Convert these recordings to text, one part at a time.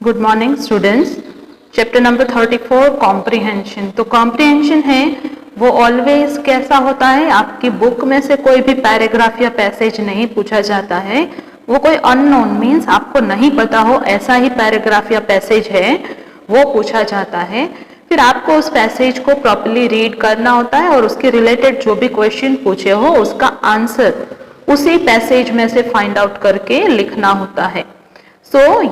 Good morning students. Chapter number 34 comprehension. तो comprehension है वो ऑलवेज कैसा होता है, आपकी बुक में से कोई भी पैराग्राफ या पैसेज नहीं पूछा जाता है, वो कोई अननोन मीन्स आपको नहीं पता हो ऐसा ही पैराग्राफ या पैसेज है वो पूछा जाता है। फिर आपको उस पैसेज को प्रॉपर्ली रीड करना होता है और उसके रिलेटेड जो भी क्वेश्चन पूछे हो उसका आंसर उसी पैसेज में से फाइंड आउट करके लिखना होता है।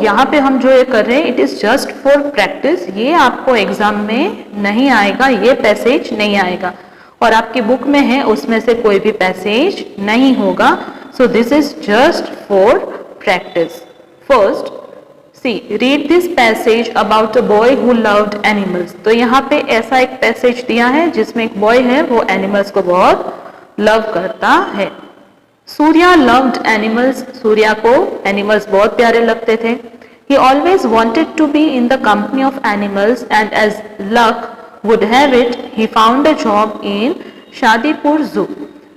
यहाँ पे हम जो ये कर रहे हैं it is just for practice, ये आपको एग्जाम में नहीं आएगा, ये पैसेज नहीं आएगा और आपकी बुक में है उसमें से कोई भी पैसेज नहीं होगा। So this is just for practice. First see read this passage about a boy who loved animals. तो यहाँ पे ऐसा एक पैसेज दिया है जिसमें एक बॉय है वो एनिमल्स को बहुत लव करता है। सूर्या लव्ड एनिमल्स, सूर्या को एनिमल्स बहुत प्यारे लगते थे। He always wanted to be in the company of animals and as luck would have it, he found a job in Shadipur जू।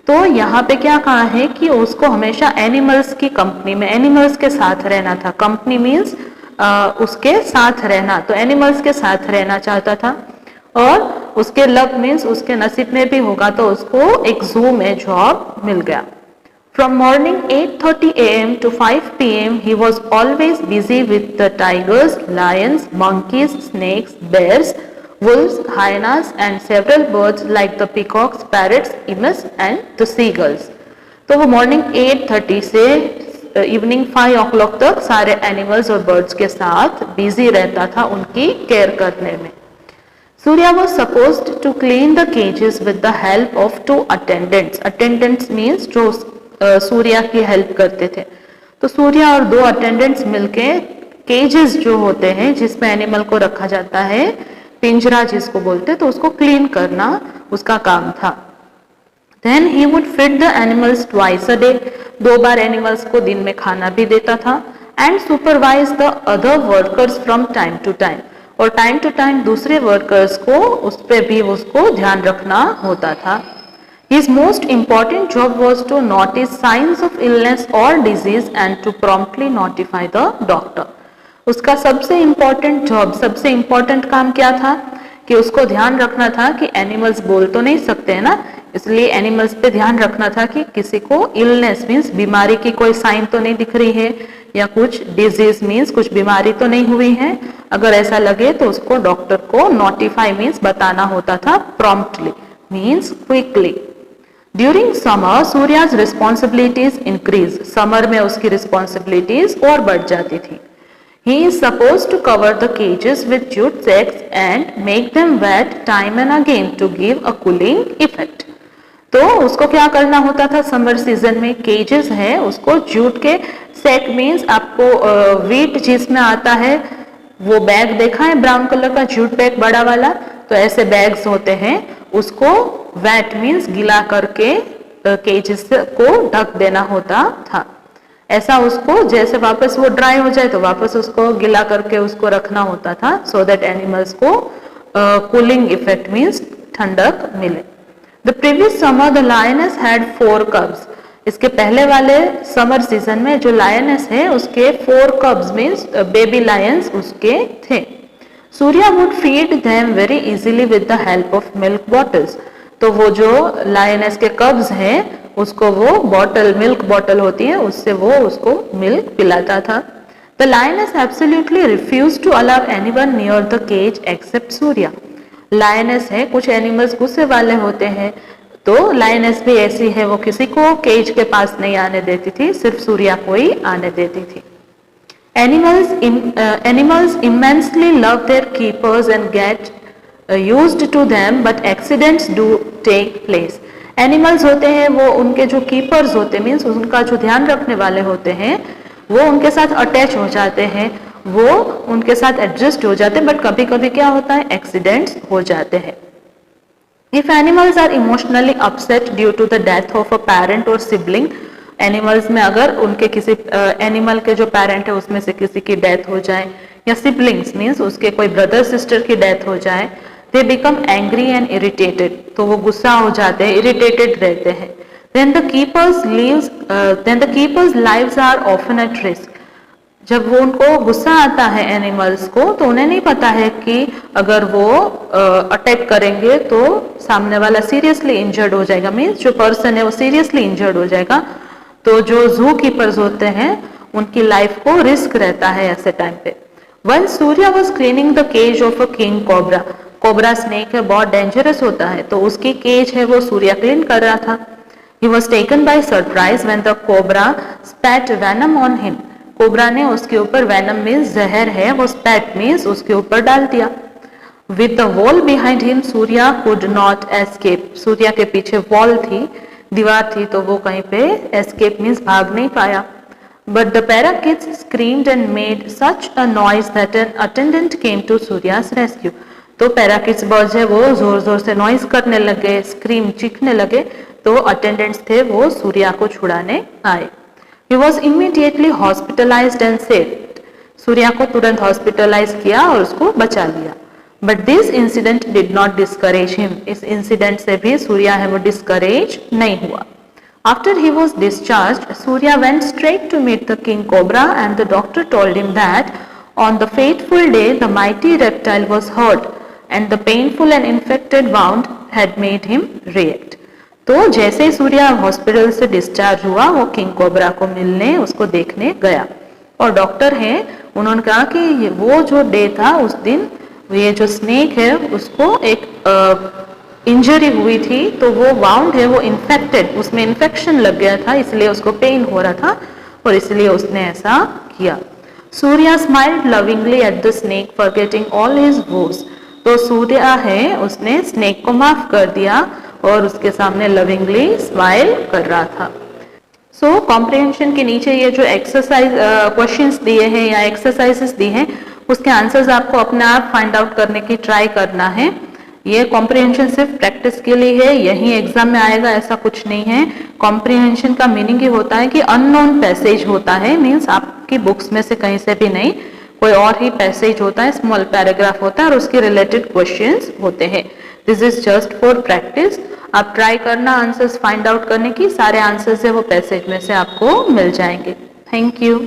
तो यहाँ पे क्या कहा है कि उसको हमेशा एनिमल्स की कंपनी में, एनिमल्स के साथ रहना था। कंपनी मीन्स उसके साथ रहना, तो एनिमल्स के साथ रहना चाहता था और उसके लक मीन्स उसके नसीब में भी होगा तो उसको एक जू में जॉब मिल गया। From morning 8:30 a.m. to 5 p.m. he was always busy with the tigers, lions, monkeys, snakes, bears, wolves, hyenas and several birds like the peacocks, parrots, emus and the seagulls. तो वो मॉर्निंग 8:30 से evening 5 o'clock तक सारे animals और birds के साथ busy रहता था उनकी केयर करने में। Surya was supposed to clean the cages with the help of 2 attendants. Attendants means जो सूर्या की हेल्प करते थे। तो सूर्या और 2 अटेंडेंट्स मिलके केजेस जो होते हैं जिसमें एनिमल को रखा जाता है, पिंजरा जिसको बोलते हैं, तो उसको क्लीन करना उसका काम था। Then he would feed the animals twice a day. 2 bar animals को दिन में खाना भी देता था। And supervise the other workers from time to time. और टाइम टू टाइम दूसरे वर्कर्स को उस पर भी उसको ध्यान रखना होता था। His most important job was to notice signs of illness or disease and to promptly notify the doctor. उसका सबसे इम्पोर्टेंट जॉब, सबसे इम्पोर्टेंट काम क्या था कि उसको ध्यान रखना था कि एनिमल्स बोल तो नहीं सकते हैं ना, इसलिए एनिमल्स पे ध्यान रखना था कि किसी को इलनेस मीन्स बीमारी की कोई साइन तो नहीं दिख रही है या कुछ डिजीज मीन्स कुछ बीमारी तो नहीं हुई है। अगर ऐसा लगे तो उसको डॉक्टर को नोटिफाई मीन्स बताना होता था, promptly means quickly. During summer सूर्याज रिस्पॉन्सिबिलिटीज इंक्रीज, समर में उसकी रिस्पॉन्सिबिलिटीज और बढ़ जाती थी। He is supposed to cover the cages with jute sacks and make them wet time and again to give a cooling effect. तो उसको क्या करना होता था समर सीजन में, केजेस है उसको जूट के, सैक मीन्स आपको वीट जिसमें आता है वो बैग देखा है ब्राउन कलर का जूट बैग बड़ा वाला, तो ऐसे बैग्स होते हैं, उसको वेट मीन्स गीला करके केजेस को ढक देना होता था। ऐसा उसको जैसे वापस वो ड्राई हो जाए तो वापस उसको गीला करके उसको रखना होता था सो दैट एनिमल्स को कूलिंग इफेक्ट मीन्स ठंडक मिले। The previous summer the lioness had 4 cubs. इसके पहले वाले समर सीजन में जो लायनेस है उसके 4 cubs मीन्स बेबी लायंस उसके थे। Surya would feed them very easily with the help of milk bottles. तो वो जो लायनेस के कब्स हैं उसको वो बॉटल, मिल्क बॉटल होती है उससे वो उसको मिल्क पिलाता था। The lioness absolutely refuse to allow anyone near the cage except Surya. Lioness है, कुछ एनिमल्स गुस्से वाले होते हैं, तो लायनेस भी ऐसी है, वो किसी को केज के पास नहीं आने देती थी, सिर्फ सूर्या को ही आने देती थी। Animals immensely love their keepers and get used to them, but accidents do take place. Animals होते हैं वो उनके जो कीपर्स होते मीन्स उनका जो ध्यान रखने वाले होते हैं वो उनके साथ अटैच हो जाते हैं, वो उनके साथ एडजस्ट हो जाते हैं, बट कभी कभी क्या होता है एक्सीडेंट्स हो जाते हैं। If animals are emotionally upset due to the death of a parent or sibling, animals में अगर उनके किसी एनिमल के जो पेरेंट है उसमें से किसी की डेथ हो जाए या सिबलिंग्स मीन्स उसके कोई ब्रदर सिस्टर की डेथ हो जाए, they become angry and irritated, तो वो गुस्सा हो जाते हैं, इरिटेटेड रहते हैं। Then the keepers lives are often at risk, जब वो उनको गुस्सा आता है एनिमल्स को, तो उन्हें नहीं पता है कि अगर वो अटैक करेंगे तो सामने वाला सीरियसली इंजर्ड हो जाएगा, मीन्स जो पर्सन है वो सीरियसली इंजर्ड हो जाएगा। तो जो जू कीपर्स होते हैं उनकी लाइफ को रिस्क रहता है ऐसे टाइम पे। One Surya was cleaning the cage of a king cobra, cobra snake है, बहुत डेंजरस होता है, तो उसकी केज है वो सूर्या क्लीन कर रहा था। He was taken by surprise when the cobra spat venom on him. Cobra ने उसके ऊपर venom मीन्स जहर है, वो spat मीन्स उसके ऊपर डाल दिया। With the wall behind him, Surya could not escape. Surya के पीछे वॉल थी, दीवार थी, तो वो कहीं पे escape मीन्स भाग नहीं पाया। But the parakeets screamed and made such a noise that an attendant came to Surya's rescue. तो पैराकिट्स बर्ड्स है वो जोर जोर से नॉइज करने लगे, स्क्रीम चीखने लगे, तो अटेंडेंट्स थे वो सूर्या को छुड़ाने आए। He was immediately hospitalized and saved. Surya को तुरंत हॉस्पिटलाइज किया और उसको बचा लिया। But this incident did not discourage him. इस इंसिडेंट से भी सूर्या है वो डिस्करेज नहीं हुआ। After he was discharged, Surya went straight to meet the king cobra and the doctor told him that on the fateful day the mighty reptile was hurt and the painful and infected wound had made him react. तो जैसे ही Surya hospital से discharge हुआ, वो king cobra को मिलने उसको देखने गया, और डॉक्टर हैं उन्होंने कहा कि वो जो डे था उस दिन ये जो स्नेक है उसको एक इंजरी हुई थी, तो वो वाउंड है वो इन्फेक्टेड, उसमें इन्फेक्शन लग गया था, इसलिए उसको पेन हो रहा था और इसलिए उसने ऐसा किया। Surya smiled lovingly at the snake forgetting all his woes. तो सूर्या है उसने स्नेक को माफ कर दिया और उसके सामने लविंगली स्माइल कर रहा था। सो कॉम्प्रिहेंशन के नीचे ये जो एक्सरसाइज क्वेश्चंस दिए हैं या एक्सरसाइजेस दी हैं, उसके आंसर्स आपको अपने आप फाइंड आउट करने की ट्राई करना है। ये कॉम्प्रिहेंशन सिर्फ प्रैक्टिस के लिए है, यही एग्जाम में आएगा ऐसा कुछ नहीं है। कॉम्प्रिहेंशन का मीनिंग ये होता है कि अननोन पैसेज होता है, मीन्स आपकी बुक्स में से कहीं से भी नहीं, कोई और ही पैसेज होता है, स्मॉल पैराग्राफ होता है और उसके रिलेटेड क्वेश्चंस होते हैं। This is just for practice. आप ट्राई करना आंसर्स फाइंड आउट करने की, सारे आंसर्स है वो पैसेज में से आपको मिल जाएंगे। Thank you.